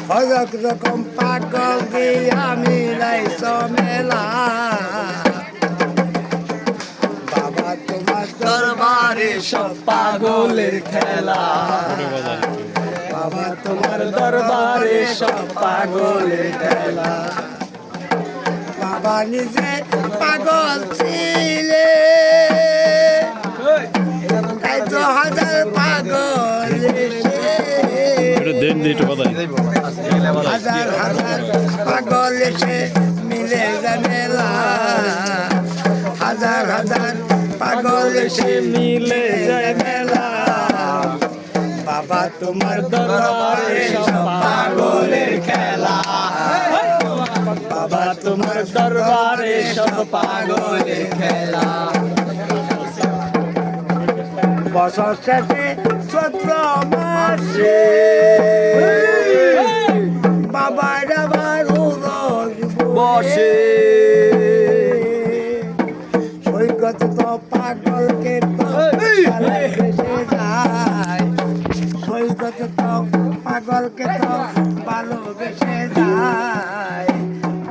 হজক রকম পাগল দিয়া মিলাইছ মেলা বাবা তোমার দরবারে সব পাগলের খেলা বাবা তোমার দরবারে সব পাগলের খেলা বাবা নিজে পাগল ছিলে তাই তো হাজার পাগল হাজার হাজার পাগল এসে মিলে জানেলা হাজার হাজার পাগল এসে মিলে যায় মেলা বাবা তোমার দরবারে সব পাগলের খেলা বাবা তোমার দরবারে সব পাগলের খেলা বছর শেষে চৈত্র মাসে বাবার আবার বসে সৈকত তো পাগলকে তো ভালোবেসে যায় সৈকত তো পাগলকে তো ভালোবেসে যায়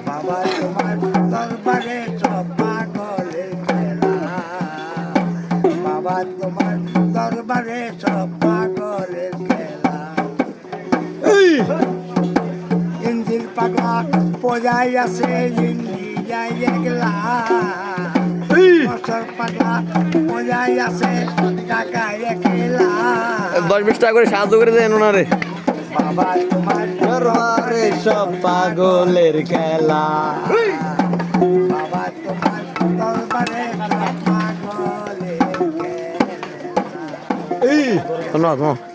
বাবা তোমার দরবারে সব পাগলের খেলা বাবা তোমার দরবারে সব পাগলের খেলা ইন্দির পাগলা পজাই আছে ইন্দিয়াই একলা বছর পাগলা পজাই আছে টাকায় একলা 10-20 টাকা করে সাহায্য করে দেন ওনারে বাবা তোমার দরবারে সব পাগলের খেলা বাবা তোমার দরবারে সব পাগলের খেলা ধন্যবাদ।